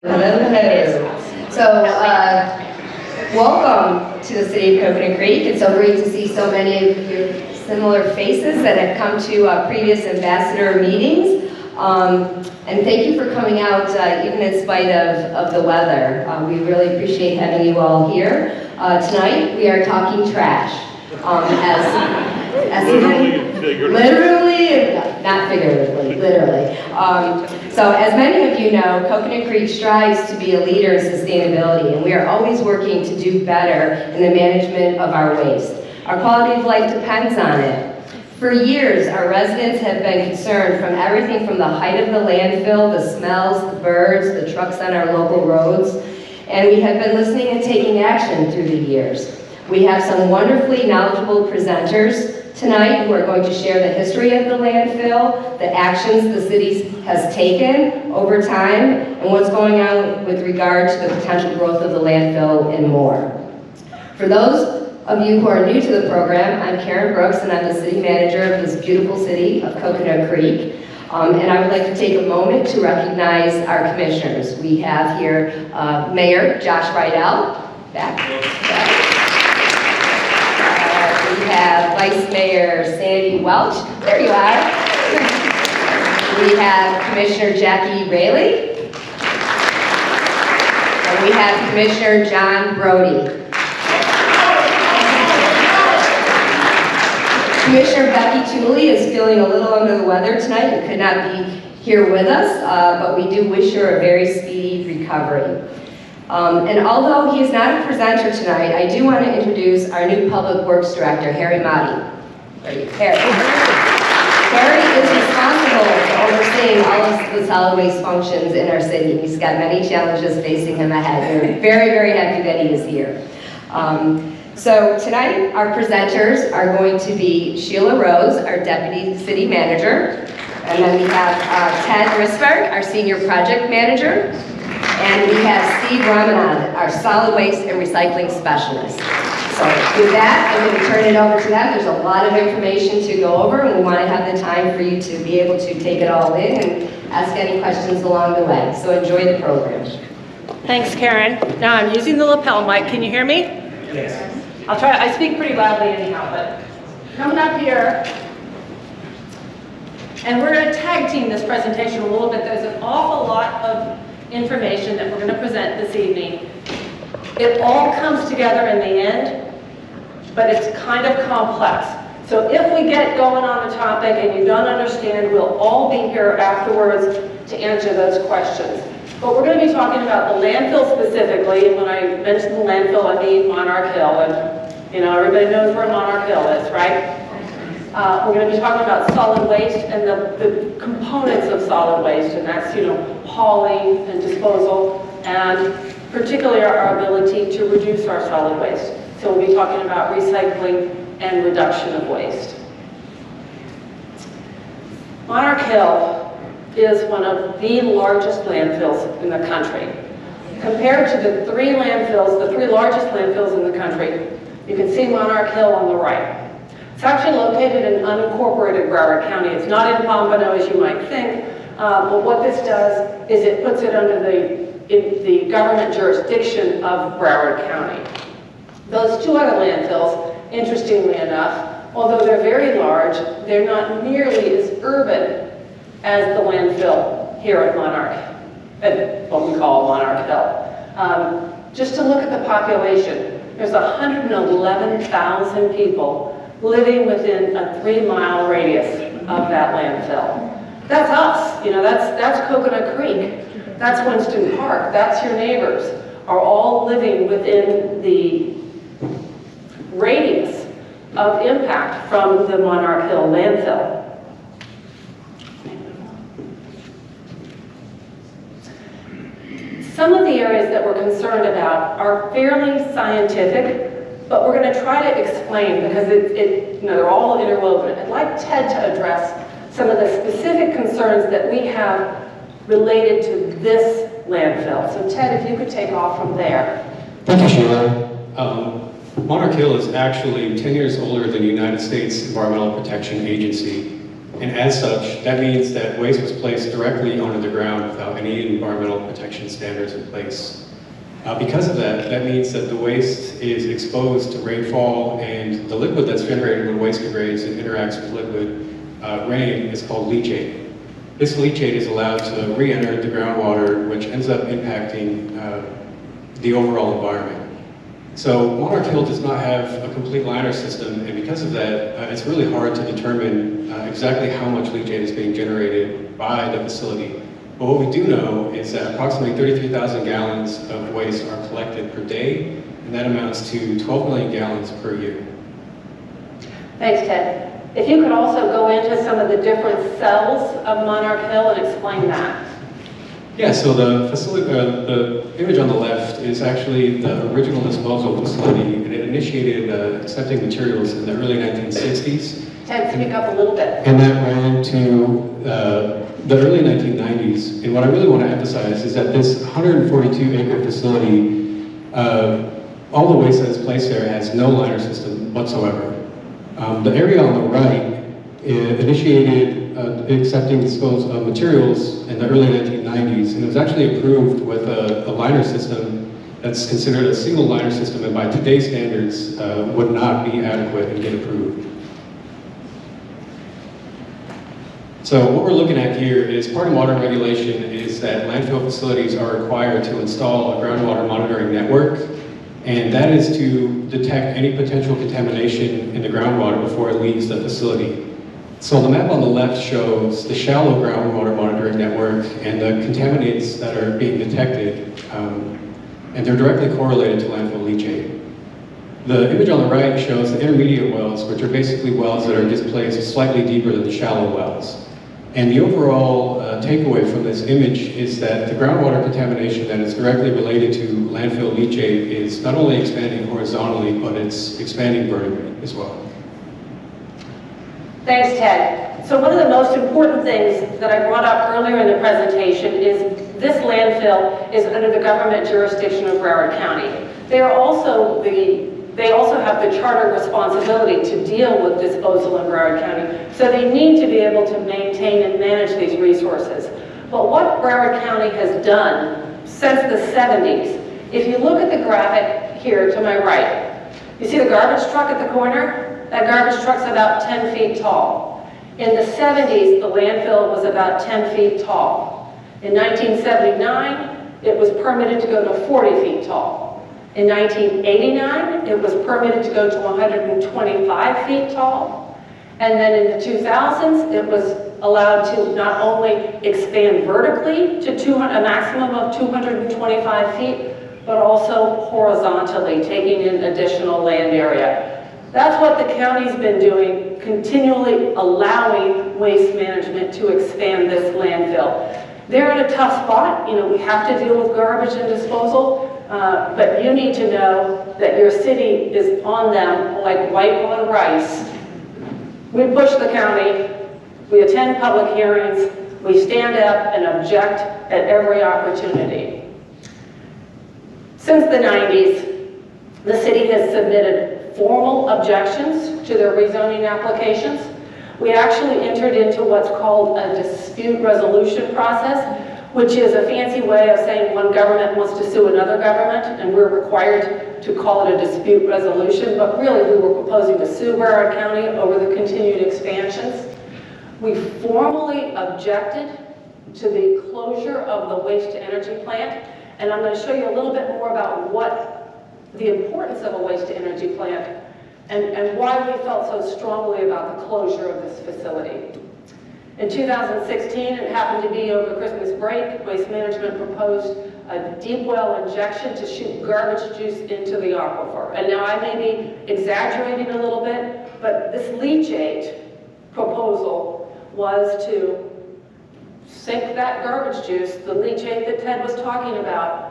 Hello. So, welcome to the city of Coconut Creek. It's so great to see so many of your similar faces that have come to previous ambassador meetings. And thank you for coming out, even in spite of the weather. We really appreciate having you all here. Tonight, we are talking trash. Literally, not figuratively, literally. So as many of you know, Coconut Creek strives to be a leader in sustainability, and we are always working to do better in the management of our waste. Our quality of life depends on it. For years, our residents have been concerned from everything from the height of the landfill, the smells, the birds, the trucks on our local roads, and we have been listening and taking action through the years. We have some wonderfully knowledgeable presenters tonight who are going to share the history of the landfill, the actions the city has taken over time, and what's going on with regard to the potential growth of the landfill and more. For those of you who are new to the program, I'm Karen Brooks, and I'm the city manager of this beautiful city of Coconut Creek. And I would like to take a moment to recognize our commissioners. We have here Mayor Josh Rydell, back. We have Vice Mayor Sandy Welch. There you are. We have Commissioner Jackie Raley. And we have Commissioner John Brody. Commissioner Becky Tooley is feeling a little under the weather tonight and could not be here with us, but we do wish her a very speedy recovery. And although he is not a presenter tonight, I do want to introduce our new Public Works Director, Harry Motti. Harry is responsible for overseeing all of the solid waste functions in our city. He's got many challenges facing him ahead. We're very, very happy that he is here. So tonight, our presenters are going to be Sheila Rose, our Deputy City Manager, and then we have Ted Risberg, our Senior Project Manager, and we have Steve Ramadan, our Solid Waste and Recycling Specialist. So with that, I'm going to turn it over to them. There's a lot of information to go over, and we want to have the time for you to be able to take it all in and ask any questions along the way. So enjoy the program. Thanks, Karen. Now I'm using the lapel mic. Can you hear me? Yes. I'll try. I speak pretty loudly anyhow, but coming up here, and we're going to tag team this presentation a little bit. There's an awful lot of information that we're going to present this evening. It all comes together in the end, but it's kind of complex. So if we get going on the topic and you don't understand, we'll all be here afterwards to answer those questions. But we're going to be talking about the landfill specifically, and when I mention the landfill, I mean Monarch Hill, and you know, everybody knows where Monarch Hill is, right? We're going to be talking about solid waste and the components of solid waste, and that's, you know, hauling and disposal, and particularly our ability to reduce our solid waste. So we'll be talking about recycling and reduction of waste. Monarch Hill is one of the largest landfills in the country. Compared to the three largest landfills in the country, you can see Monarch Hill on the right. It's actually located in unincorporated Broward County. It's not in Pompano, as you might think, but what this does is it puts it under the government jurisdiction of Broward County. Those two other landfills, interestingly enough, although they're very large, they're not nearly as urban as the landfill here at Monarch, at what we call Monarch Hill. Just to look at the population, there's 111,000 people living within a 3-mile radius of that landfill. That's us, you know, that's Coconut Creek, that's Winston Park, that's your neighbors, are all living within the radius of impact from the Monarch Hill landfill. Some of the areas that we're concerned about are fairly scientific, but we're going to try to explain because you know, they're all interwoven. I'd like Ted to address some of the specific concerns that we have related to this landfill. So Ted, if you could take off from there. Thank you, Sheila. Monarch Hill is actually 10 years older than the United States Environmental Protection Agency. And as such, that means that waste was placed directly onto the ground without any environmental protection standards in place. Because of that, that means that the waste is exposed to rainfall, and the liquid that's generated when waste degrades and interacts with liquid rain is called leachate. This leachate is allowed to re-enter the groundwater, which ends up impacting the overall environment. So Monarch Hill does not have a complete liner system, and because of that, it's really hard to determine exactly how much leachate is being generated by the facility. But what we do know is that approximately 33,000 gallons of waste are collected per day, and that amounts to 12 million gallons per year. Thanks, Ted. If you could also go into some of the different cells of Monarch Hill and explain that. Yeah, so the facility, the image on the left is actually the original disposal facility, and it initiated accepting materials in the early 1960s. Ted, speak up a little bit. And that ran to the early 1990s. And what I really want to emphasize is that this 142-acre facility, all the waste that is placed there has no liner system whatsoever. The area on the right initiated accepting disposal of materials in the early 1990s, and it was actually approved with a liner system that's considered a single liner system, and by today's standards would not be adequate and get approved. So what we're looking at here is part of modern regulation is that landfill facilities are required to install a groundwater monitoring network, and that is to detect any potential contamination in the groundwater before it leaves the facility. So the map on the left shows the shallow groundwater monitoring network and the contaminants that are being detected, and they're directly correlated to landfill leachate. The image on the right shows the intermediate wells, which are basically wells that are displaced slightly deeper than the shallow wells. And the overall takeaway from this image is that the groundwater contamination that is directly related to landfill leachate is not only expanding horizontally, but it's expanding vertically as well. Thanks, Ted. So one of the most important things that I brought up earlier in the presentation is this landfill is under the government jurisdiction of Broward County. They also have the charter responsibility to deal with disposal in Broward County, so they need to be able to maintain and manage these resources. But what Broward County has done since the 70s, if you look at the graphic here to my right, you see the garbage truck at the corner? That garbage truck's about 10 feet tall. In the 70s, the landfill was about 10 feet tall. In 1979, it was permitted to go to 40 feet tall. In 1989, it was permitted to go to 125 feet tall. And then in the 2000s, it was allowed to not only expand vertically to a maximum of 225 feet, but also horizontally, taking in additional land area. That's what the county's been doing, continually allowing waste management to expand this landfill. They're in a tough spot. You know, we have to deal with garbage and disposal, but you need to know that your city is on them like white on rice. We push the county, we attend public hearings, we stand up and object at every opportunity. Since the 90s, the city has submitted formal objections to their rezoning applications. We actually entered into what's called a dispute resolution process, which is a fancy way of saying one government wants to sue another government, and we're required to call it a dispute resolution, but really we were proposing to sue Broward County over the continued expansions. We formally objected to the closure of the waste-to-energy plant, and I'm going to show you a little bit more about what the importance of a waste-to-energy plant and why we felt so strongly about the closure of this facility. In 2016, it happened to be over Christmas break, Waste Management proposed a deep well injection to shoot garbage juice into the aquifer. And now I may be exaggerating a little bit, but this leachate proposal was to sink that garbage juice, the leachate that Ted was talking about,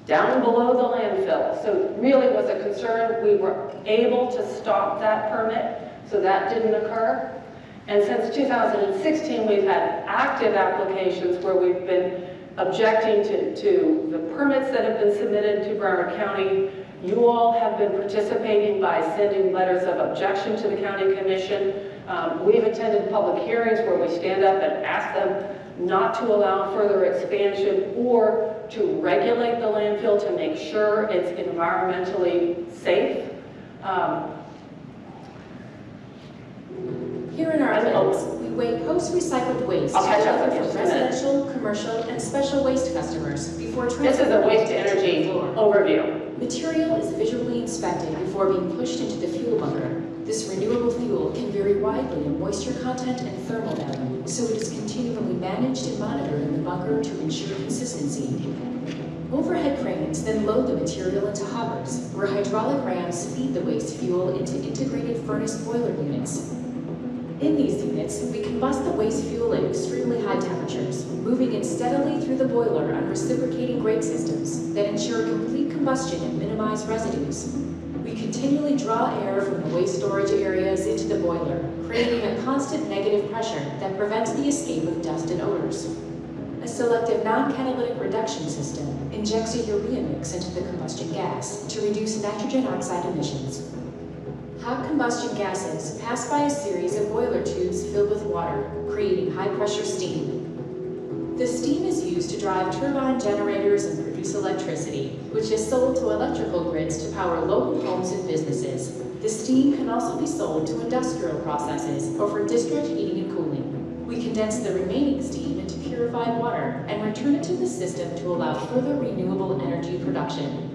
down below the landfill. So it really was a concern. We were able to stop that permit, so that didn't occur. And since 2016, we've had active applications where we've been objecting to the permits that have been submitted to Broward County. You all have been participating by sending letters of objection to the County Commission. We've attended public hearings where we stand up and ask them not to allow further expansion or to regulate the landfill to make sure it's environmentally safe. Here in our plants, we weigh post-recycled waste I'll catch up together with you for in a minute. residential, commercial, and special waste customers before This is a waste to energy overview. Material is visually inspected before being pushed into the fuel bunker. This renewable fuel can vary widely in moisture content and thermal value, so it is continually managed and monitored in the bunker to ensure consistency. Overhead cranes then load the material into hoppers, where hydraulic rams feed the waste fuel into integrated furnace boiler units. In these units, we combust the waste fuel at extremely high temperatures, moving it steadily through the boiler on reciprocating brake systems that ensure complete combustion and minimize residues. We continually draw air from the waste storage areas into the boiler, creating a constant negative pressure that prevents the escape of dust and odors. A selective non-catalytic reduction system injects a urea mix into the combustion gas to reduce nitrogen oxide emissions. Hot combustion gases pass by a series of boiler tubes filled with water, creating high-pressure steam. The steam is used to drive turbine generators and produce electricity, which is sold to electrical grids to power local homes and businesses. The steam can also be sold to industrial processes or for district heating and cooling. We condense the remaining steam into purified water and return it to the system to allow further renewable energy production.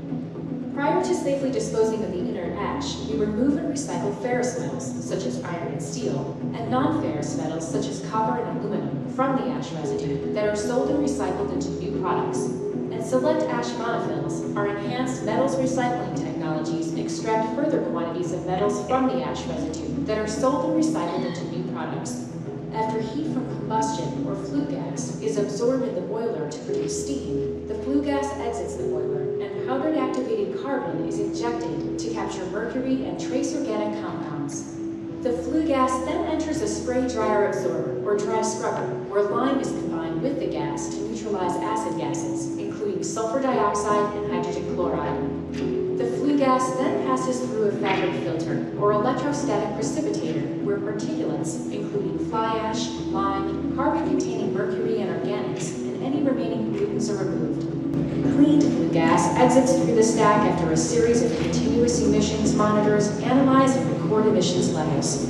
Prior to safely disposing of the inert ash, we remove and recycle ferrous metals, such as iron and steel, and non-ferrous metals, such as copper and aluminum, from the ash residue that are sold and recycled into new products. And select ash monofills, our enhanced metals recycling technologies, extract further quantities of metals from the ash residue that are sold and recycled into new products. After heat from combustion or flue gas is absorbed in the boiler to produce steam, the flue gas exits the boiler and powdered activated carbon is injected to capture mercury and trace organic compounds. The flue gas then enters a spray dryer absorber or dry scrubber where lime is combined with the gas to neutralize acid gases, including sulfur dioxide and hydrogen chloride. The flue gas then passes through a fabric filter or electrostatic precipitator where particulates, including fly ash, lime, carbon-containing mercury and organics, and any remaining pollutants are removed. Cleaned flue gas exits through the stack after a series of continuous emissions monitors analyze and record emissions levels.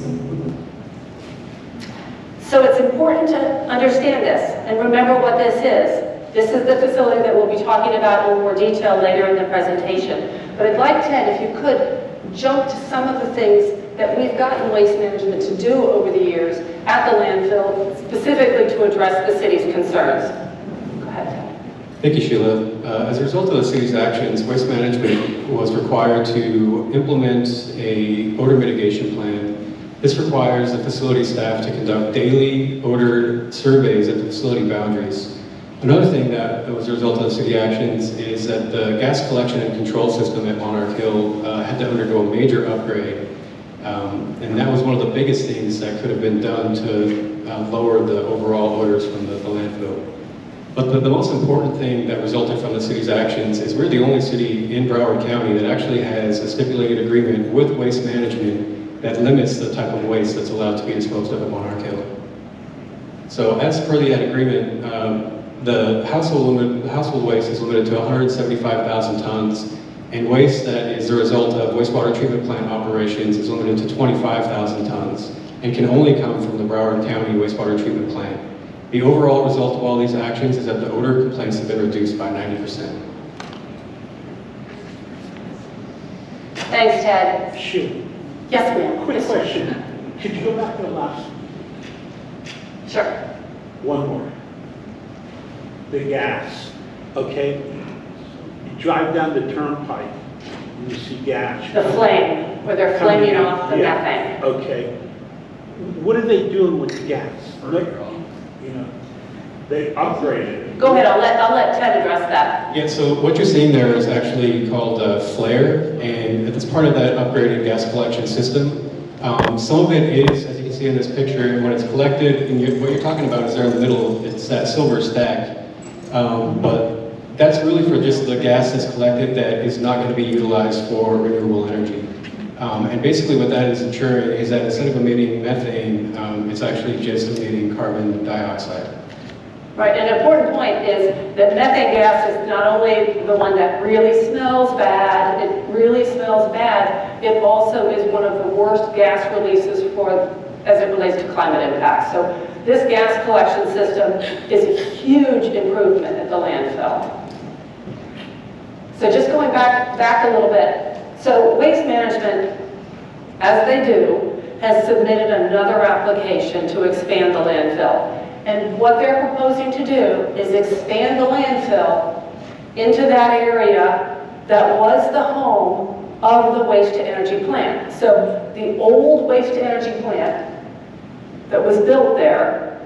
So it's important to understand this and remember what this is. This is the facility that we'll be talking about in more detail later in the presentation. But I'd like, Ted, if you could jump to some of the things that we've gotten waste management to do over the years at the landfill, specifically to address the city's concerns. Go ahead, Ted. Thank you, Sheila. As a result of the city's actions, Waste Management was required to implement a odor mitigation plan. This requires the facility staff to conduct daily odor surveys at the facility boundaries. Another thing that was a result of the city actions is that the gas collection and control system at Monarch Hill had to undergo a major upgrade. And that was one of the biggest things that could have been done to lower the overall odors from the landfill. But the most important thing that resulted from the city's actions is we're the only city in Broward County that actually has a stipulated agreement with Waste Management that limits the type of waste that's allowed to be disposed of at Monarch Hill. So as per that agreement, the household waste is limited to 175,000 tons, and waste that is the result of wastewater treatment plant operations is limited to 25,000 tons, and can only come from the Broward County wastewater treatment plant. The overall result of all these actions is that the odor complaints have been reduced by 90%. Thanks, Ted. Sure. Yes, ma'am. Quick question. Could you go back to the last Sure. one more? The gas, okay? You drive down the turnpike, and you see gas. The flame, where they're coming flaming out. off the Yeah, methane. okay. What are they doing with the gas? You know, they upgraded it. Go ahead, I'll let Ted address that. Yeah, so what you're seeing there is actually called flare, and it's part of that upgraded gas collection system. Some of it is, as you can see in this picture, when it's collected, and what you're talking about is there in the middle, it's that silver stack. But that's really for just the gas that's collected that is not going to be utilized for renewable energy. And basically what that is ensuring is that instead of emitting methane, it's actually just emitting carbon dioxide. Right, and an important point is that methane gas is not only the one that really smells bad, it also is one of the worst gas releases as it relates to climate impacts. So this gas collection system is a huge improvement at the landfill. So just going back a little bit, so Waste Management, as they do, has submitted another application to expand the landfill. And what they're proposing to do is expand the landfill into that area that was the home of the waste-to-energy plant. So the old waste-to-energy plant that was built there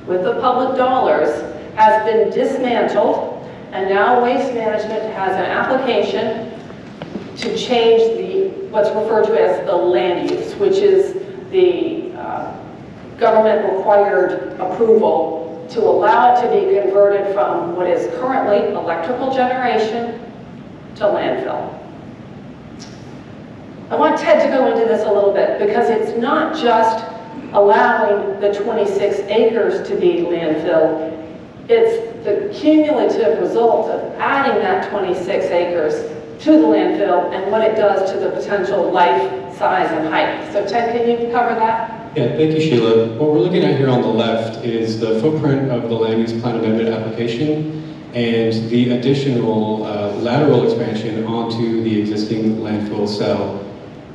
with the public dollars has been dismantled, and now Waste Management has an application to change what's referred to as the land use, which is the government-required approval to allow it to be converted from what is currently electrical generation to landfill. I want Ted to go into this a little bit because it's not just allowing the 26 acres to be landfill, it's the cumulative result of adding that 26 acres to the landfill and what it does to the potential life, size, and height. So Ted, can you cover that? Yeah, thank you, Sheila. What we're looking at here on the left is the footprint of the land use plan amendment application and the additional lateral expansion onto the existing landfill cell.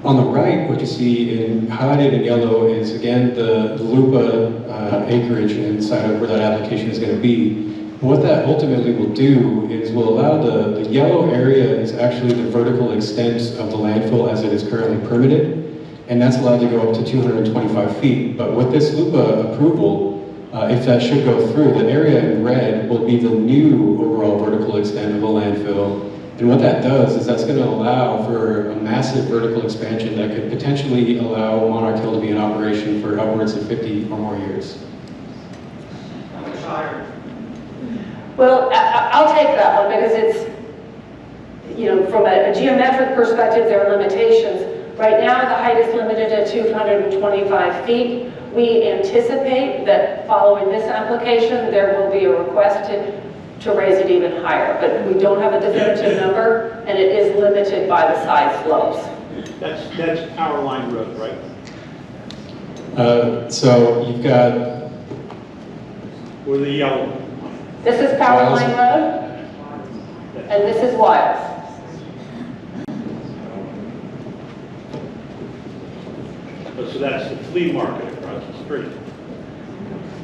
On the right, what you see highlighted in yellow is, again, the LUPA acreage inside of where that application is going to be. What that ultimately will do is will allow the yellow area is actually the vertical extent of the landfill as it is currently permitted. And that's allowed to go up to 225 feet. But with this LUPA approval, if that should go through, the area in red will be the new overall vertical extent of the landfill. And what that does is that's going to allow for a massive vertical expansion that could potentially allow Monarch Hill to be in operation for upwards of 50 or more years. How much higher? Well, I'll take that one because it's, from a geometric perspective, there are limitations. Right now, the height is limited at 225 feet. We anticipate that following this application, there will be a request to raise it even higher, but we don't have a definitive number, and it is limited by the side slopes. That's Power Line Road, right? So you've got... Or the yellow? This is Power Line Road, and this is Wiles. So that's the flea market across the street.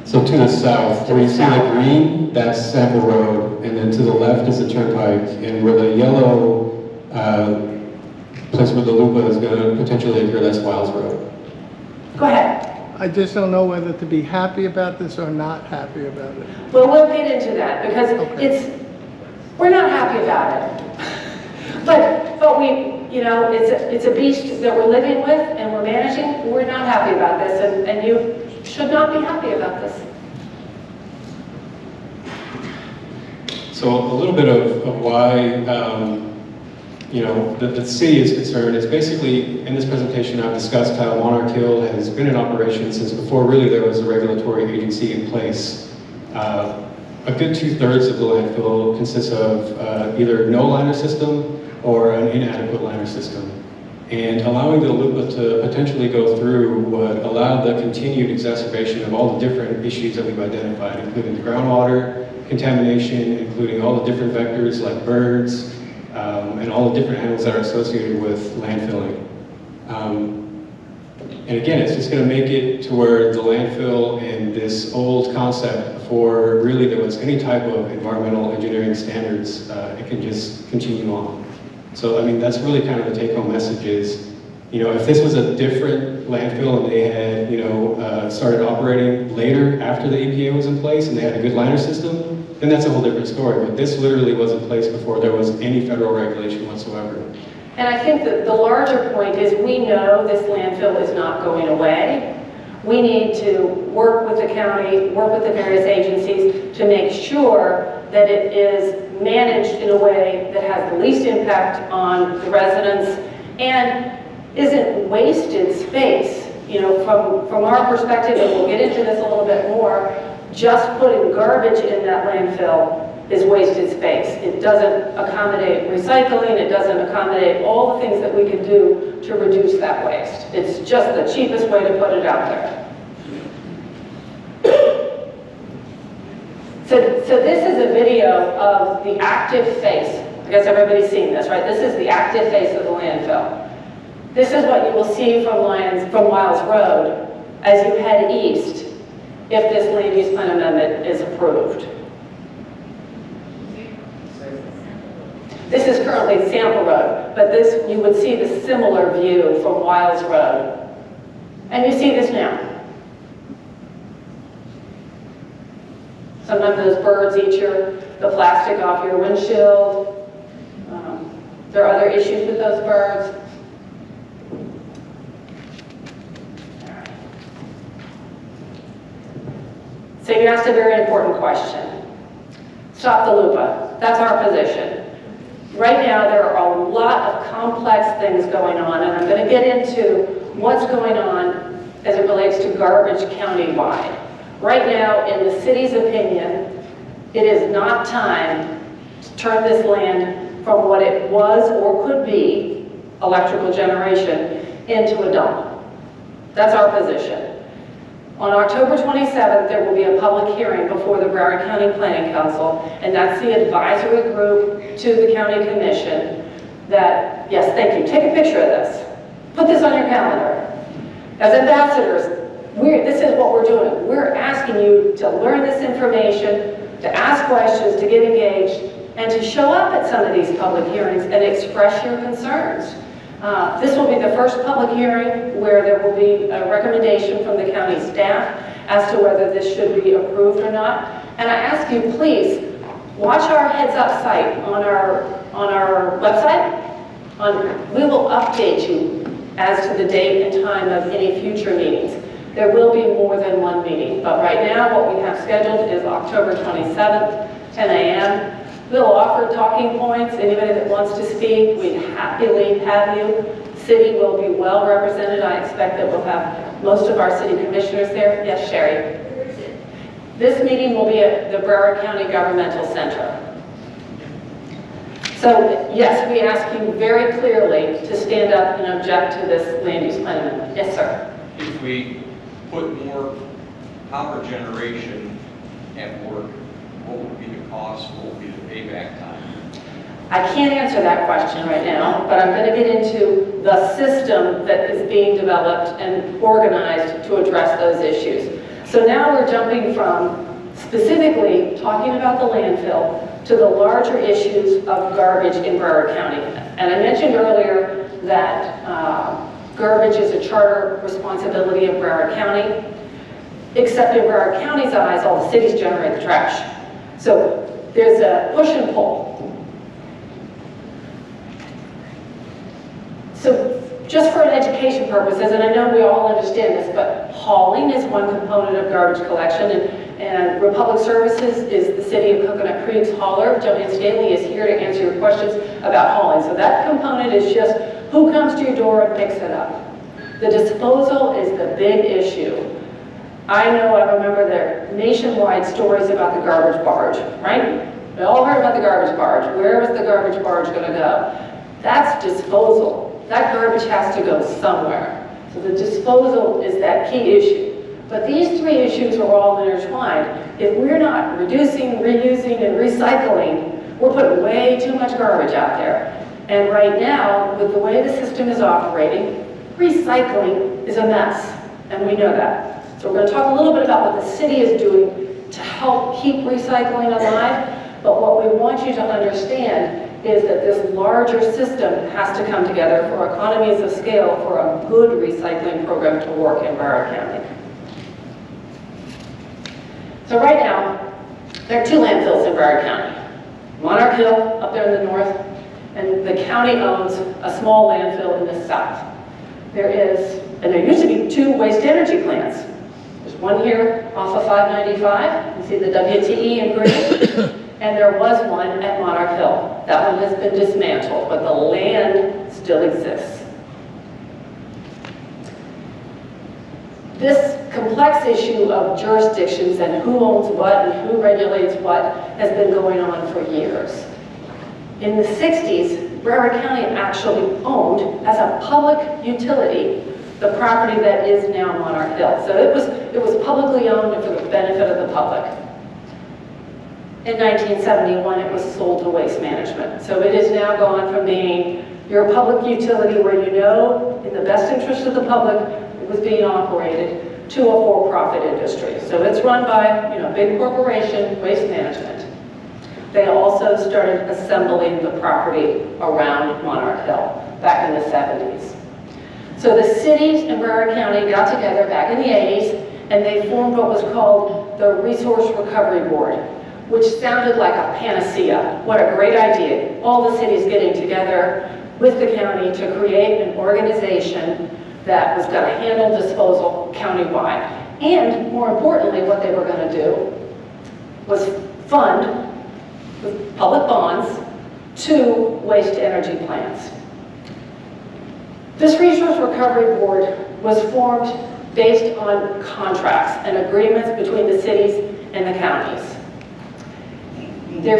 So to the south, where you see the green, that's Sample Road, and then to the left is the Turnpike, and where the yellow place where the LUPA is going to potentially occur, that's Wiles Road. Go ahead. I just don't know whether to be happy about this or not happy about it. Well, we'll get into that because Okay. we're not happy about it. But we, it's a beast that we're living with and we're managing. We're not happy about this, and you should not be happy about this. So a little bit of why the city is concerned is basically, in this presentation I've discussed how Monarch Hill has been in operation since before really there was a regulatory agency in place. A good 2/3 of the landfill consists of either no liner system or an inadequate liner system. And allowing the LUPA to potentially go through would allow the continued exacerbation of all the different issues that we've identified, including the groundwater contamination, including all the different vectors like birds, and all the different animals that are associated with landfilling. And again, it's just going to make it to where the landfill and this old concept before really there was any type of environmental engineering standards, it can just continue on. So, I mean, that's really kind of the take-home message is, if this was a different landfill and they had, started operating later after the EPA was in place and they had a good liner system, then that's a whole different story. But this literally was in place before there was any federal regulation whatsoever. And I think that the larger point is we know this landfill is not going away. We need to work with the county, work with the various agencies to make sure that it is managed in a way that has the least impact on the residents and isn't wasted space. You know, from our perspective, and we'll get into this a little bit more, just putting garbage in that landfill is wasted space. It doesn't accommodate recycling, it doesn't accommodate all the things that we can do to reduce that waste. It's just the cheapest way to put it out there. So this is a video of the active face. I guess everybody's seen this, right? This is the active face of the landfill. This is what you will see from Wiles Road as you head east if this land use plan amendment is approved. This is currently Sample Road, but this, you would see the similar view from Wiles Road. And you see this now. Sometimes those birds eat the plastic off your windshield. There are other issues with those birds. So you asked a very important question. Stop the LUPA. That's our position. Right now, there are a lot of complex things going on, and I'm going to get into what's going on as it relates to garbage countywide. Right now, in the city's opinion, it is not time to turn this land from what it was or could be, electrical generation, into a dump. That's our position. On October 27th, there will be a public hearing before the Broward County Planning Council, and that's the advisory group to the county commission that, yes, thank you, take a picture of this. Put this on your calendar. As ambassadors, this is what we're doing. We're asking you to learn this information, to ask questions, to get engaged, and to show up at some of these public hearings and express your concerns. This will be the first public hearing where there will be a recommendation from the county staff as to whether this should be approved or not. And I ask you, please, watch our heads up site on our website. We will update you as to the date and time of any future meetings. There will be more than one meeting, but right now what we have scheduled is October 27th, 10 a.m. We'll offer talking points. Anybody that wants to speak, we'd happily have you. City will be well represented. I expect that we'll have most of our city commissioners there. Yes, Sherry? This meeting will be at the Broward County Governmental Center. So, yes, we ask you very clearly to stand up and object to this land use plan amendment. Yes, sir? If we put more power generation at work, what would be the cost, what would be the payback time? I can't answer that question right now, but I'm going to get into the system that is being developed and organized to address those issues. So now we're jumping from specifically talking about the landfill to the larger issues of garbage in Broward County. And I mentioned earlier that garbage is a charter responsibility of Broward County, except in Broward County's eyes, all the cities generate the trash. So there's a push and pull. So just for an education purposes, and I know we all understand this, but hauling is one component of garbage collection, and Republic Services is the city of Coconut Creek's hauler. Joanne Stanley is here to answer your questions about hauling. So that component is just who comes to your door and picks it up. The disposal is the big issue. I remember their nationwide stories about the garbage barge, right? We all heard about the garbage barge. Where was the garbage barge going to go? That's disposal. That garbage has to go somewhere. So the disposal is that key issue. But these three issues are all intertwined. If we're not reducing, reusing, and recycling, we're putting way too much garbage out there. And right now, with the way the system is operating, recycling is a mess, and we know that. So we're going to talk a little bit about what the city is doing to help keep recycling alive, but what we want you to understand is that this larger system has to come together for economies of scale for a good recycling program to work in Broward County. So right now, there are two landfills in Broward County. Monarch Hill up there in the north, and the county owns a small landfill in the south. There used to be two waste energy plants. There's one here off of 595, you see the WTE in green, and there was one at Monarch Hill. That one has been dismantled, but the land still exists. This complex issue of jurisdictions and who owns what and who regulates what has been going on for years. In the 60s, Broward County actually owned, as a public utility, the property that is now Monarch Hill. So it was publicly owned and for the benefit of the public. In 1971, it was sold to Waste Management. So it is now gone from being your public utility where you know, in the best interest of the public, it was being operated, to a for-profit industry. So it's run by, you know, big corporation, Waste Management. They also started assembling the property around Monarch Hill back in the 70s. So the cities in Broward County got together back in the 80s and they formed what was called the Resource Recovery Board, which sounded like a panacea. What a great idea. All the cities getting together with the county to create an organization that was going to handle disposal countywide. And more importantly, what they were going to do was fund with public bonds 2 waste-to-energy plants. This Resource Recovery Board was formed based on contracts and agreements between the cities and the counties. Their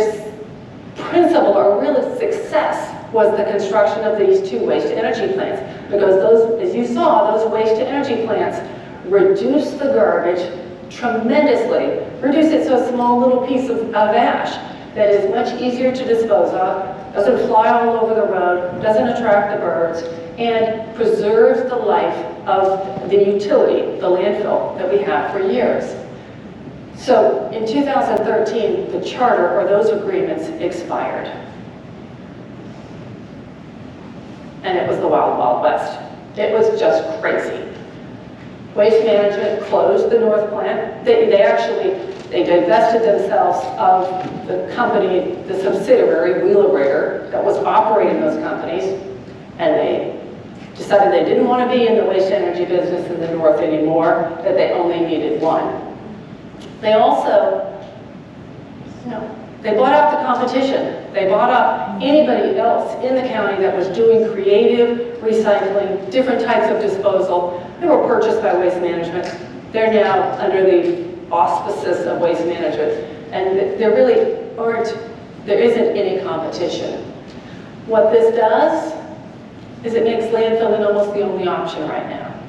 principle or real success was the construction of these 2 waste-to-energy plants, because those, as you saw, those waste-to-energy plants reduce the garbage tremendously, reduce it to a small little piece of ash that is much easier to dispose of, doesn't fly all over the road, doesn't attract the birds, and preserves the life of the utility, the landfill, that we have for years. So in 2013, the charter, or those agreements, expired. And it was the Wild Wild West. It was just crazy. Waste Management closed the North plant. They divested themselves of the company, the subsidiary, Wheelabrator, that was operating those companies, and they decided they didn't want to be in the waste energy business in the North anymore, that they only needed one. They also, they bought out the competition. They bought up anybody else in the county that was doing creative recycling, different types of disposal. They were purchased by Waste Management. They're now under the auspices of Waste Management. And there isn't any competition. What this does is it makes landfilling almost the only option right now.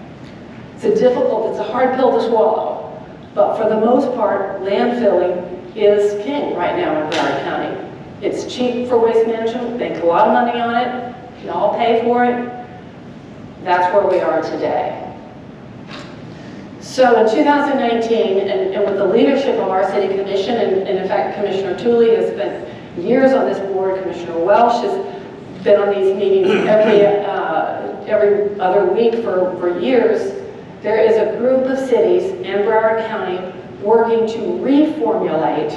It's a hard pill to swallow. But for the most part, landfilling is king right now in Broward County. It's cheap for Waste Management, make a lot of money on it, you all pay for it. That's where we are today. So in 2019, and with the leadership of our city commission, and in fact Commissioner Tooley has spent years on this board, Commissioner Welsh has been on these meetings every other week for years, there is a group of cities in Broward County working to reformulate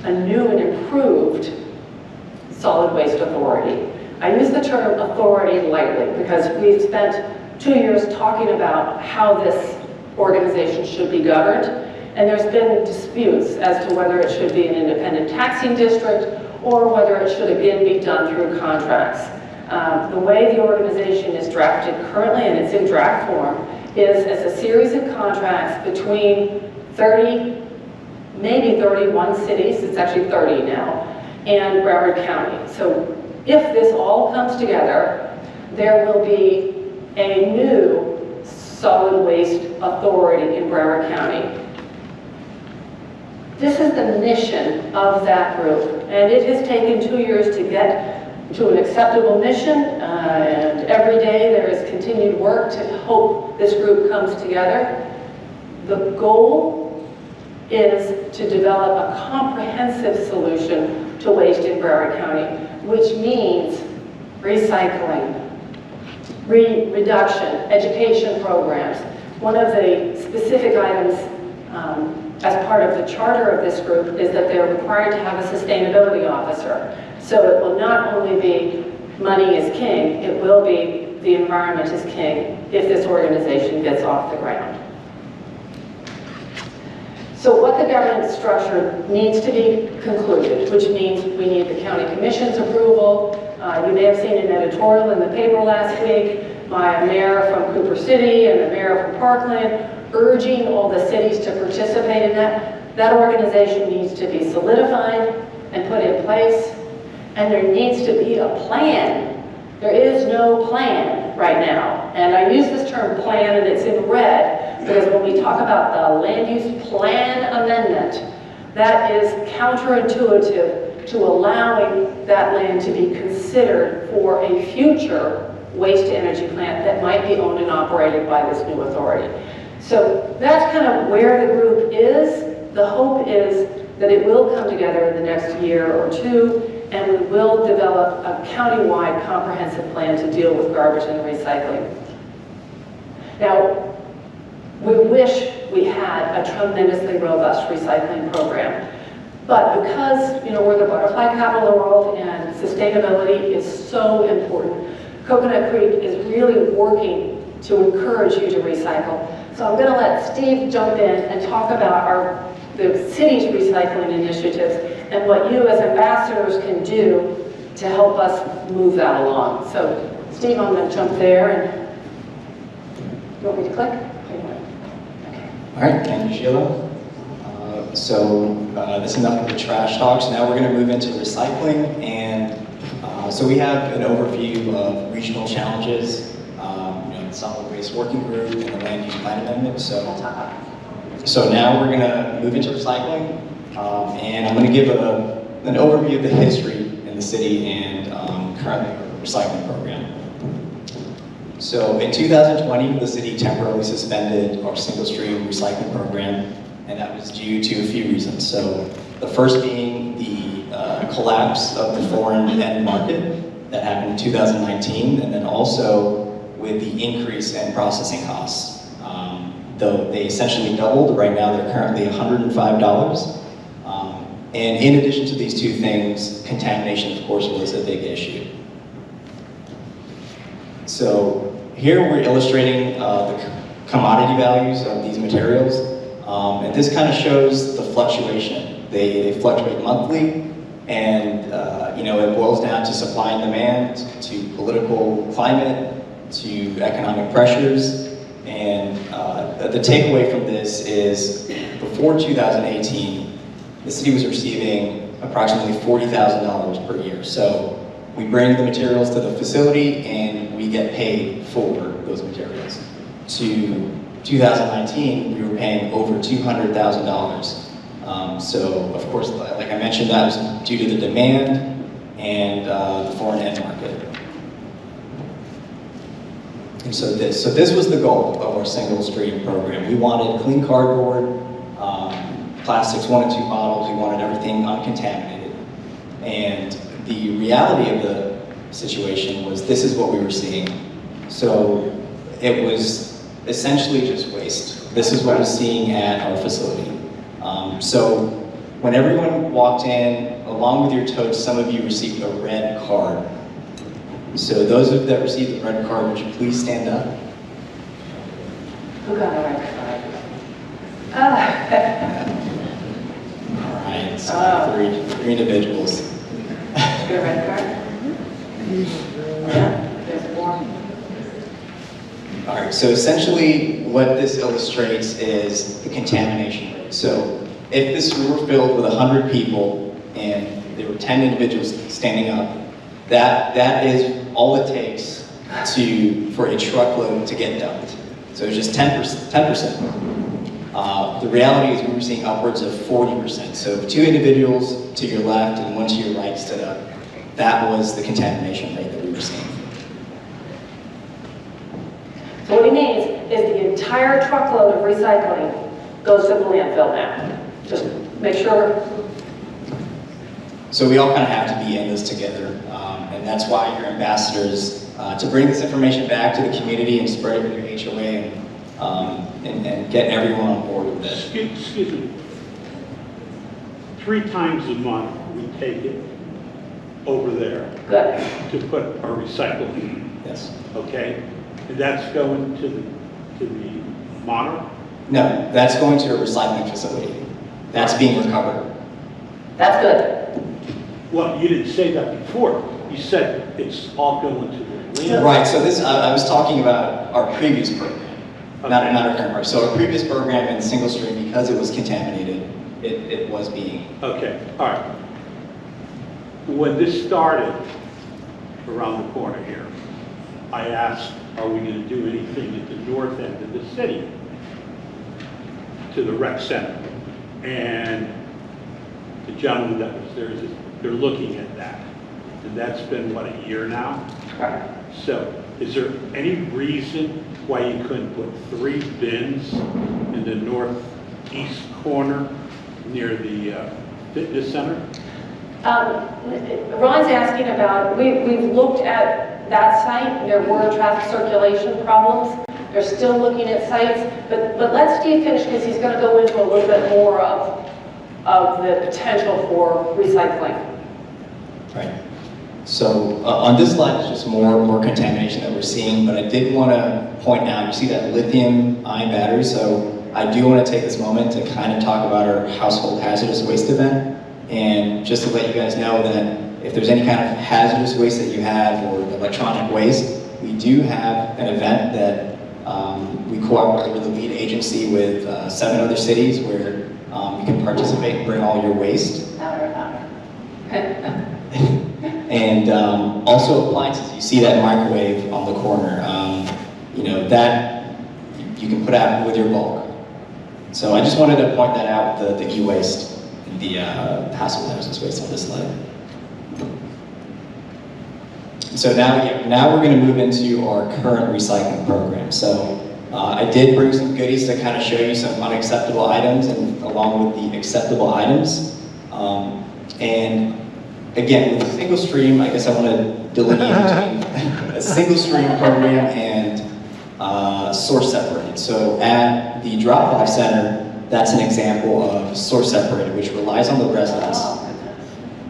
a new and improved solid waste authority. I use the term authority lightly because we've spent 2 years talking about how this organization should be governed, and there's been disputes as to whether it should be an independent taxing district or whether it should again be done through contracts. The way the organization is drafted currently, and it's in draft form, is as a series of contracts between 30, maybe 31 cities, it's actually 30 now, and Broward County. So if this all comes together, there will be a new solid waste authority in Broward County. This is the mission of that group, and it has taken 2 years to get to an acceptable mission, and every day there is continued work to hope this group comes together. The goal is to develop a comprehensive solution to waste in Broward County, which means recycling, reduction, education programs. One of the specific items as part of the charter of this group is that they're required to have a sustainability officer. So it will not only be money is king, it will be the environment is king if this organization gets off the ground. So what the governance structure needs to be concluded, which means we need the county commission's approval. You may have seen an editorial in the paper last week. by a mayor from Cooper City and a mayor from Parkland, urging all the cities to participate in that. That organization needs to be solidified and put in place, and there needs to be a plan. There is no plan right now, and I use this term plan, and it's in red, because when we talk about the land use plan amendment, that is counterintuitive to allowing that land to be considered for a future waste-to-energy plant that might be owned and operated by this new authority. So that's kind of where the group is. The hope is that it will come together in the next year or two, and we will develop a county-wide comprehensive plan to deal with garbage and recycling. Now, we wish we had a tremendously robust recycling program, but because we're the butterfly capital of the world and sustainability is so important, Coconut Creek is really working to encourage you to recycle. So I'm going to let Steve jump in and talk about the city's recycling initiatives and what you as ambassadors can do to help us move that along. So Steve, I'm going to jump there, and you want me to click? Okay. All right, thank you, Sheila. This is enough of the trash talks. Now we're going to move into recycling, and so we have an overview of regional challenges, the Solid Waste Working Group and the Land Use Plan Amendment. So now we're going to move into recycling, and I'm going to give an overview of the history in the city and currently our recycling program. So in 2020, the city temporarily suspended our single-stream recycling program, and that was due to a few reasons. So the first being the collapse of the foreign end market that happened in 2019, and then also with the increase in processing costs. Though they essentially doubled, right now they're currently $105. And in addition to these two things, contamination, of course, was a big issue. So here we're illustrating the commodity values of these materials. And this kind of shows the fluctuation. They fluctuate monthly, and it boils down to supply and demand, to political climate, to economic pressures. And the takeaway from this is before 2018, the city was receiving approximately $40,000 per year. So we bring the materials to the facility and we get paid for those materials. To 2019, we were paying over $200,000. So of course, like I mentioned, that was due to the demand and the foreign end market. And so this was the goal of our single stream program. We wanted clean cardboard, plastics 1 and 2 bottles. We wanted everything uncontaminated. And the reality of the situation was this is what we were seeing. So it was essentially just waste. This is what I was seeing at our facility. So when everyone walked in, along with your totes, some of you received a red card. So those of you that received the red card, would you please stand up? Who got a red card? All right, so three individuals. Your red card? Yeah, there's more. All right, so essentially what this illustrates is the contamination rate. So if this room were filled with 100 people and there were 10 individuals standing up, that is all it takes for a truckload to get dumped. So it's just 10%. The reality is we were seeing upwards of 40%. So if 2 individuals to your left and 1 to your right stood up, that was the contamination rate that we were seeing. So what he means is the entire truckload of recycling goes to the landfill now. Just make sure. So we all kind of have to be in this together, and that's why you're ambassadors, to bring this information back to the community and spread it with your HOA and get everyone on board with this. Excuse me. 3 times a month, we take it over there Good. to put our recycling, Yes. okay? And that's going to the Monarch? No, that's going to a recycling facility. That's being recovered. That's good. Well, you didn't say that before. you said it's all going to the landfill. Right, so this, I was talking about our previous program, not Okay. our current program. So our previous program in single stream, because it was contaminated, it was being, Okay, all right. When this started around the corner here, I asked, are we going to do anything at the north end of the city to the rec center? And the gentleman that was there says, they're looking at that. And that's been, what, a year now? Right. So is there any reason why you couldn't put 3 bins in the northeast corner near the fitness center? Ron's asking about, we've looked at that site. There were traffic circulation problems. They're still looking at sites, but let Steve finish because he's going to go into a little bit more of the potential for recycling. right. So on this slide, it's just more contamination that we're seeing, but I did want to point out, you see that lithium-ion battery, so I do want to take this moment to kind of talk about our household hazardous waste event, and just to let you guys know that if there's any kind of hazardous waste that you have or electronic waste, we do have an event that we cooperate with the lead agency with 7 other cities where you can participate and bring all your waste. And also appliances. You see that microwave on the corner. You know, that you can put out with your bulk. So I just wanted to point that out, the e-waste, the household hazardous waste on this slide. So now we're going to move into our current recycling program. So I did bring some goodies to kind of show you some unacceptable items and along with the acceptable items. And again, with a single stream, I guess I want to delineate between a single stream program and source separated. So at the drop-off center, that's an example of source separated, which relies on the residents.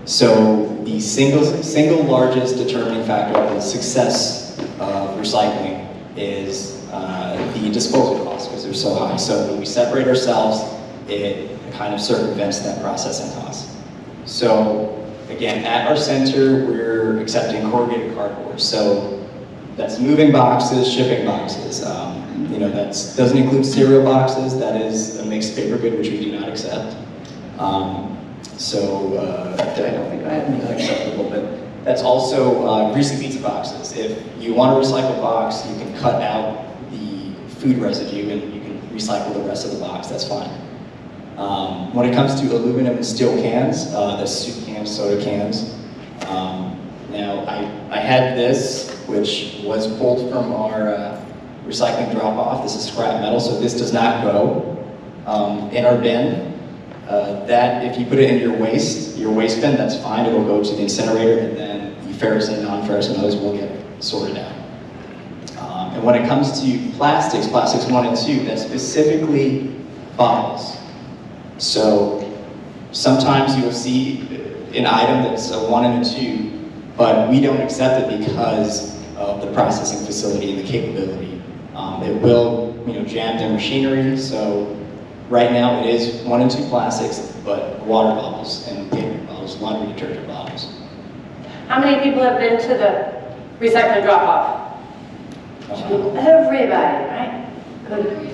So the single largest determining factor of the success of recycling is the disposal costs, because they're so high. So when we separate ourselves, it kind of circumvents that processing cost. So again, at our center, we're accepting corrugated cardboard. So that's moving boxes, shipping boxes. You know, that doesn't include cereal boxes. That is a mixed paper good, which we do not accept. I don't think I have anything acceptable, but that's also greasy pizza boxes. If you want to recycle a box, you can cut out the food residue and you can recycle the rest of the box. That's fine. When it comes to aluminum and steel cans, the soup cans, soda cans. Now, I had this, which was pulled from our recycling drop-off. This is scrap metal, so this does not go in our bin. That, if you put it in your waste bin, that's fine. It'll go to the incinerator, and then the ferrous and non-ferrous and those will get sorted out. And when it comes to plastics 1 and 2, that's specifically bottles. So sometimes you'll see an item that's a 1 and a 2, but we don't accept it because of the processing facility and the capability. It will, jam the machinery. So right now it is 1 and 2 plastics, but water bottles and paper bottles, laundry detergent bottles. How many people have been to the recycling drop-off? Everybody, right? Good.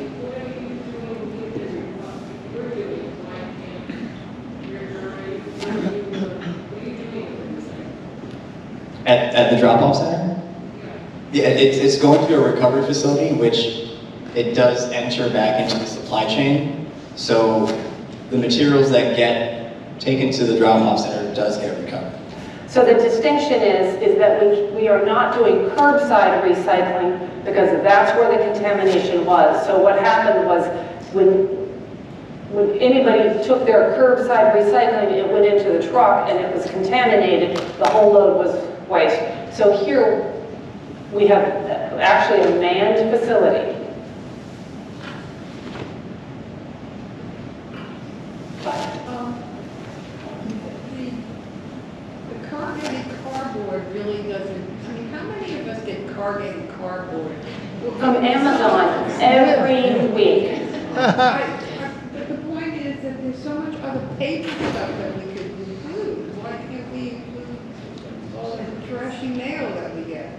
At the drop-off center? Yeah, it's going through a recovery facility, which it does enter back into the supply chain. So the materials that get taken to the drop-off center does get recovered. So the distinction is that we are not doing curbside recycling because that's where the contamination was. So what happened was when anybody took their curbside recycling, it went into the truck and it was contaminated, the whole load was waste. So here we have actually a manned facility. The corrugated cardboard really doesn't, how many of us get corrugated cardboard? From Amazon every week. But the point is that there's so much other paper stuff that we could include. Why can't we include all the trash? rusty nail that we get?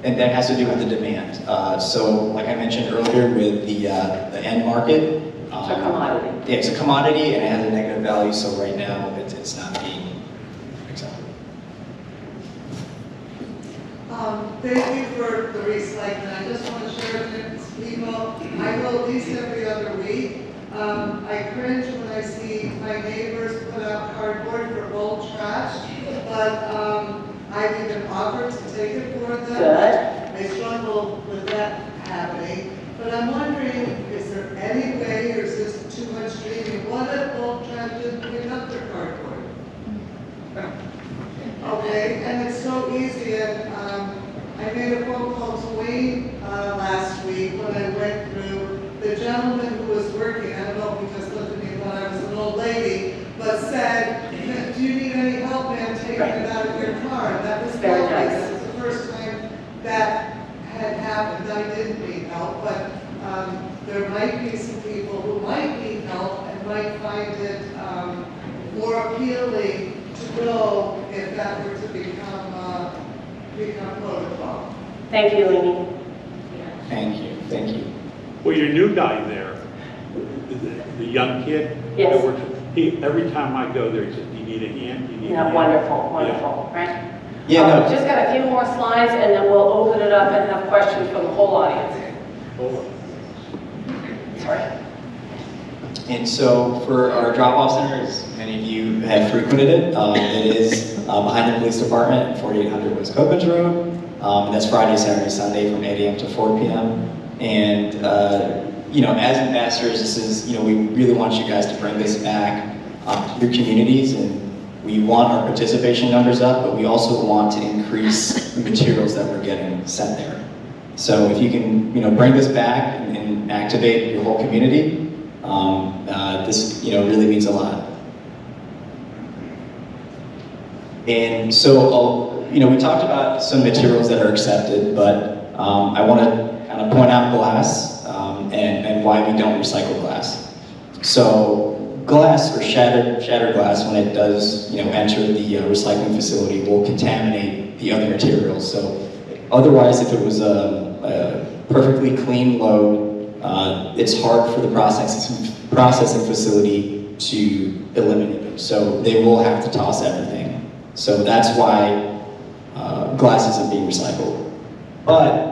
And that has to do with the demand. So like I mentioned earlier with the end market. It's a commodity. Yeah, it's a commodity and it has a negative value, so right now it's not being accepted. Thank you for the recycling. I just want to share with people, I go at least every other week. I cringe when I see my neighbors put out cardboard for bulk trash, but I've even offered to take it for them. Good. I struggle with that happening, but I'm wondering, is there any way, or is this too much dreaming? What if bulk trash didn't pick up their cardboard? Okay, and it's so easy, and I made a phone call to Wayne last week when I went through. The gentleman who was working, I don't know if he just looked at me when I was an old lady, but said, do you need any help, man, taking it out of your car? And that was Very lovely. nice. That was the first time that had happened. I didn't need help, but there might be some people who might need help and might find it more appealing to go if that were to become protocol. Thank you, Leanie. Thank you, thank you. Well, your new guy there, the young kid. Yes. that works- every time I go there, he says, do you need a hand? Do you need a Yeah, hand? wonderful, wonderful, right? Yeah, no. Just got a few more slides and then we'll open it up and have questions from the whole audience. Oh. Sorry. And so for our drop-off center, as many of you have frequented it, it is behind the police department, 4800 West Copens Road. And that's Friday, Saturday, Sunday from 8 a.m. to 4 p.m. And you know, as ambassadors, this is, you know, we really want you guys to bring this back to your communities, and we want our participation numbers up, but we also want to increase the materials that we're getting sent there. So if you can, you know, bring this back and activate your whole community, this, you know, really means a lot. And so, you know, we talked about some materials that are accepted, but I want to kind of point out glass and why we don't recycle glass. So glass or shattered glass, when it does, you know, enter the recycling facility, will contaminate the other materials. So otherwise, if it was a perfectly clean load, it's hard for the processing facility to eliminate them. So they will have to toss everything. So that's why glass isn't being recycled. But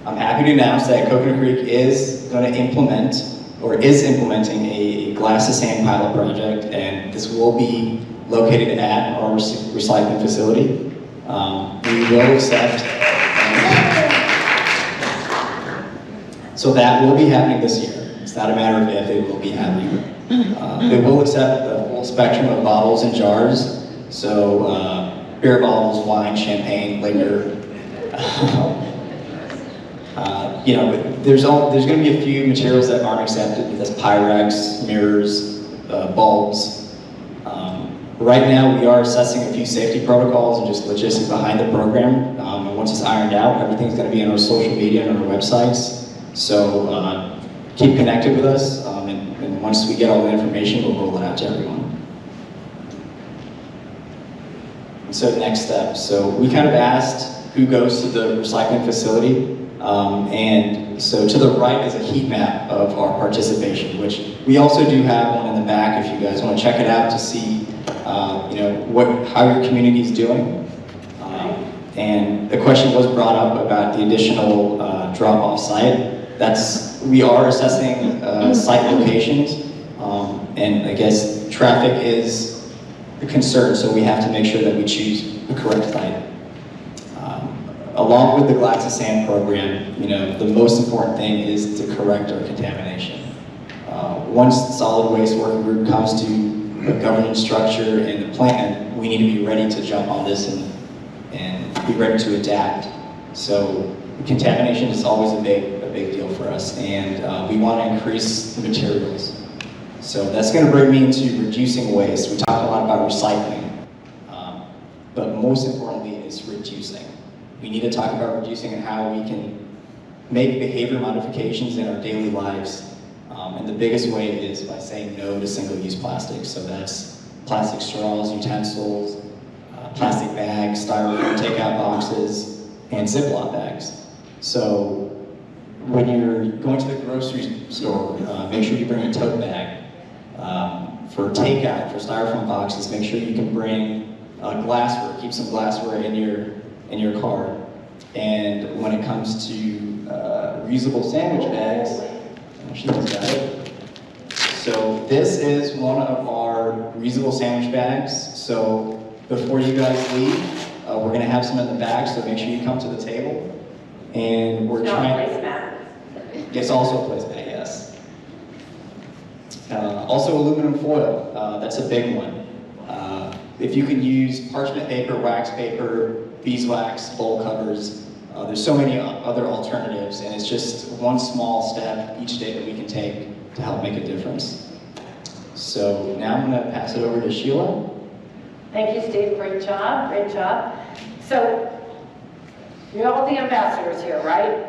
I'm happy to announce that Coconut Creek is going to implementing a glass to sand pilot project, and this will be located at our recycling facility. We will accept, so that will be happening this year. It's not a matter of if, it will be happening. They will accept the full spectrum of bottles and jars, so beer bottles, wine, champagne, liquor. You know, there's going to be a few materials that aren't accepted. That's Pyrex, mirrors, bulbs. Right now, we are assessing a few safety protocols and just logistics behind the program. And once it's ironed out, everything's going to be on our social media and on our websites. So keep connected with us, and once we get all the information, we'll roll it out to everyone. And so next step. So we kind of asked who goes to the recycling facility. And so to the right is a heat map of our participation, which we also do have one in the back if you guys want to check it out to see, you know, how your community is doing. And the question was brought up about the additional drop-off site. We are assessing site locations, and I guess traffic is a concern, so we have to make sure that we choose the correct site. Along with the glass to sand program, you know, the most important thing is to correct our contamination. Once the solid waste working group comes to a governance structure and the plan, we need to be ready to jump on this and be ready to adapt. So contamination is always a big deal for us, and we want to increase the materials. So that's going to bring me into reducing waste. We talked a lot about recycling, but most importantly is reducing. We need to talk about reducing and how we can make behavior modifications in our daily lives. And the biggest way is by saying no to single-use plastics. So that's plastic straws, utensils, plastic bags, styrofoam takeout boxes, and Ziploc bags. So when you're going to the grocery store, make sure you bring a tote bag. For takeout, for styrofoam boxes, make sure you can bring glassware. Keep some glassware in your car. And when it comes to reusable sandwich bags, she's got it. So this is one of our reusable sandwich bags. So before you guys leave, we're going to have some in the back. So make sure you come to the table. And we're trying. It's also a placemat, yes. Also aluminum foil, that's a big one. If you can use parchment paper, wax paper, beeswax, bowl covers, there's so many other alternatives, and it's just one small step each day that we can take to help make a difference. So now I'm going to pass it over to Sheila. Thank you, Steve. Great job. Great job. So, you're all the ambassadors here, right?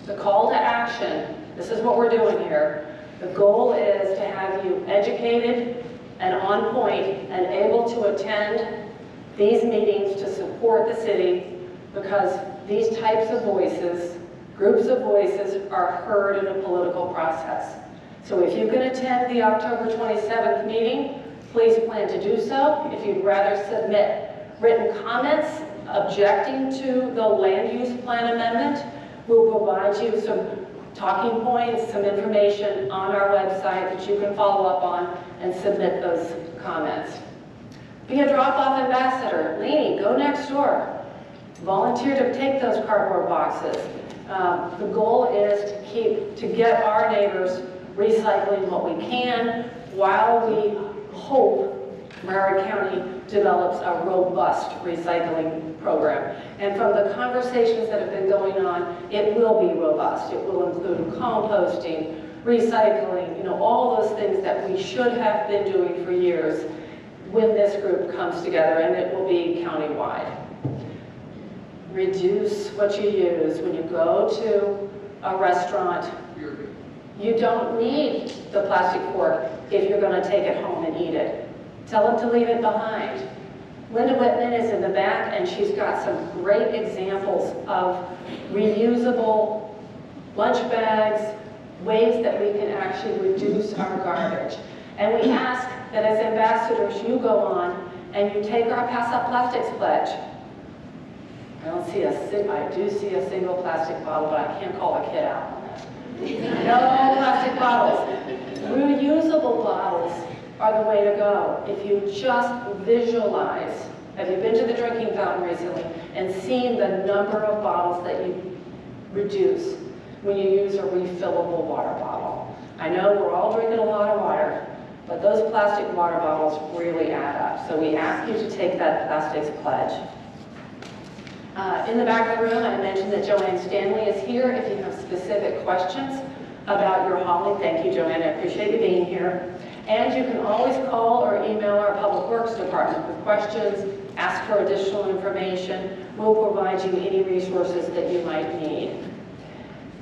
The call to action, this is what we're doing here. The goal is to have you educated and on point and able to attend these meetings to support the city, because these types of voices, groups of voices, are heard in a political process. So if you can attend the October 27th meeting, please plan to do so. If you'd rather submit written comments objecting to the land use plan amendment, we'll provide you some talking points, some information on our website that you can follow up on and submit those comments. Be a drop-off ambassador. Lainey, go next door. Volunteer to take those cardboard boxes. The goal is to get our neighbors recycling what we can while we hope Broward County develops a robust recycling program. And from the conversations that have been going on, it will be robust. It will include composting, recycling, all those things that we should have been doing for years when this group comes together, and it will be countywide. Reduce what you use. When you go to a restaurant, you don't need the plastic fork if you're going to take it home and eat it. Tell them to leave it behind. Linda Whitman is in the back, and she's got some great examples of reusable lunch bags, ways that we can actually reduce our garbage. And we ask that as ambassadors, you go on and you take our Pass Out Plastics pledge. I do see a single plastic bottle, but I can't call a kid out on that. No plastic bottles. Reusable bottles are the way to go. If you just visualize, have you been to the drinking fountain recently and seen the number of bottles that you reduce when you use a refillable water bottle? I know we're all drinking a lot of water, but those plastic water bottles really add up. So we ask you to take that plastics pledge. In the back of the room, I mentioned that Joanne Stanley is here if you have specific questions about your hauling. Thank you, Joanne. I appreciate you being here. And you can always call or email our Public Works Department with questions, ask for additional information. We'll provide you any resources that you might need.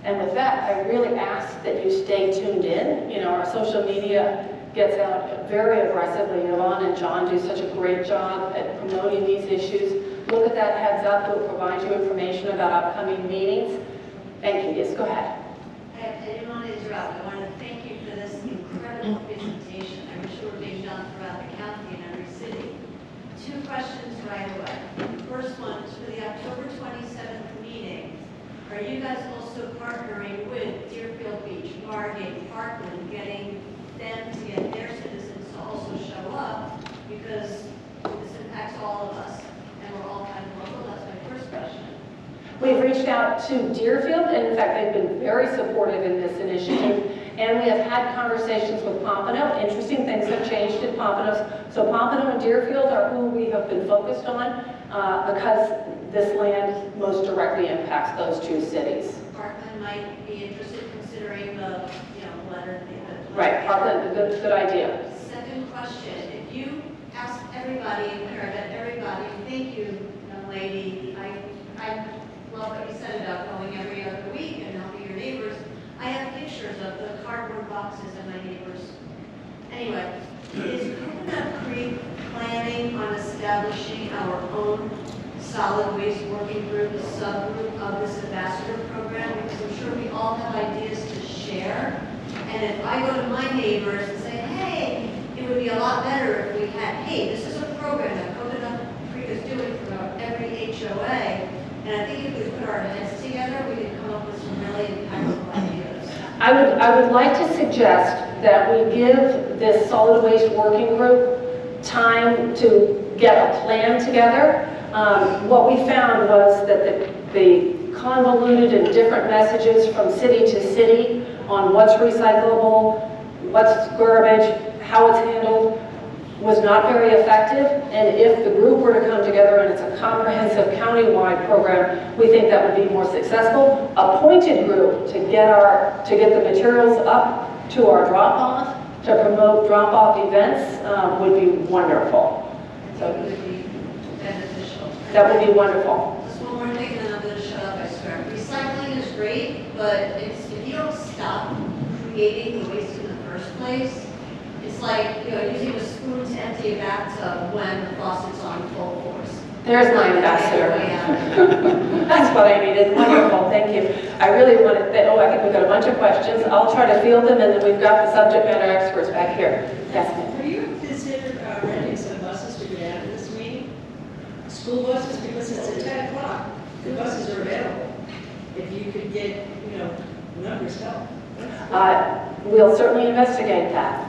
And with that, I really ask that you stay tuned in. Our social media gets out very aggressively. Yvonne and John do such a great job at promoting these issues. Look at that heads up. We'll provide you information about upcoming meetings. Thank you. Yes, go ahead. I didn't want to interrupt. I want to thank you for this incredible presentation. I wish it were being done throughout the county and every city. 2 questions right away. The first one is for the October 27th meeting. Are you guys also partnering with Deerfield Beach, Margate, Parkland, getting them to get their citizens to also show up? Because this impacts all of us, and we're all kind of local. That's my first question. We've reached out to Deerfield, and in fact, they've been very supportive in this initiative. And we have had conversations with Pompano. Interesting things have changed in Pompano. So Pompano and Deerfield are who we have been focused on because this land most directly impacts those 2 cities. Parkland might be interested considering the, letter. Right, Parkland, good idea. Second question, if you ask everybody, thank you, young lady. I love what you said about going every other week and helping your neighbors. I have pictures of the cardboard boxes in my neighbors. Anyway, is Coconut Creek planning on establishing our own solid waste working group, a subgroup of this ambassador program, because I'm sure we all have ideas to share. And if I go to my neighbors and say, hey, it would be a lot better if we had, hey, this is a program that Coconut Creek is doing for every HOA. And I think if we put our heads together, we could come up with some really impactful ideas. I would like to suggest that we give this solid waste working group time to get a plan together. What we found was that the convoluted and different messages from city to city on what's recyclable, what's garbage, how it's handled, was not very effective. And if the group were to come together and it's a comprehensive county-wide program, we think that would be more successful. A pointed group to get the materials up to our drop-off, to promote drop-off events would be wonderful. So it would be beneficial. That would be wonderful. Just one more thing, and then I'm going to shut up, I swear. Recycling is great, but if you don't stop creating the waste in the first place, it's like, using a spoon to empty a bathtub when the faucet's on full force. There's my ambassador. That's what I needed. Wonderful, thank you. I really want to, I think we've got a bunch of questions. I'll try to field them, and then we've got the subject matter experts back here. Yes, ma'am. Have you considered renting some buses to get out of this meeting? School buses, because it's at 10 o'clock. The buses are available. If you could get, numbers help. We'll certainly investigate that.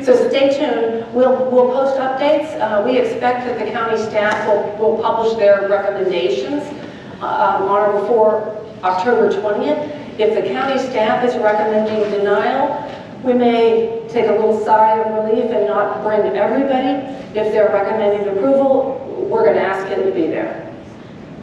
So stay tuned. We'll post updates. We expect that the county staff will publish their recommendations on or before October 20th. If the county staff is recommending denial, we may take a little sigh of relief and not bring everybody. If they're recommending approval, we're going to ask him to be there.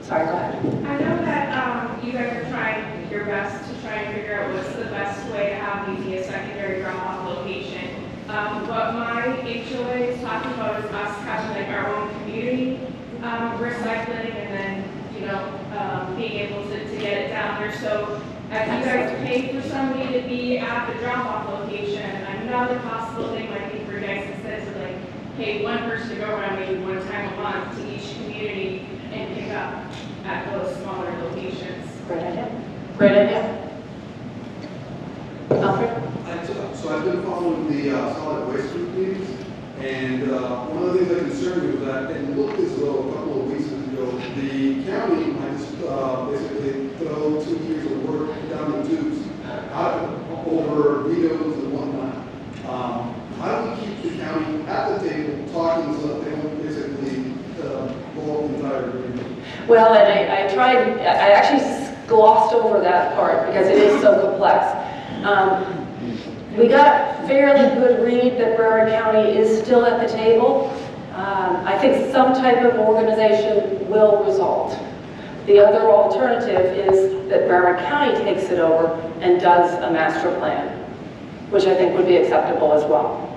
Sorry, go ahead. I know that you guys are trying your best to try and figure out what's the best way to have these be a secondary drop-off location. What my HOA is talking about is us having like our own community recycling, and then being able to get it down there. So if you guys pay for somebody to be at the drop-off location, another possible thing might be for you guys, instead of like pay one person to go around maybe one time a month to each community and pick up at those smaller locations. Great idea. Great idea. Alfred? So I've been following the solid waste group meetings, and one of the things that concerned me was that it looked as though a couple of weeks ago, the county might just basically throw 2 years of work down the tubes over vetoes and whatnot. How do we keep the county at the table talking so that they don't basically blow up the entire agreement? Well, and I actually glossed over that part because it is so complex. We got a fairly good read that Broward County is still at the table. I think some type of organization will result. The other alternative is that Broward County takes it over and does a master plan, which I think would be acceptable as well.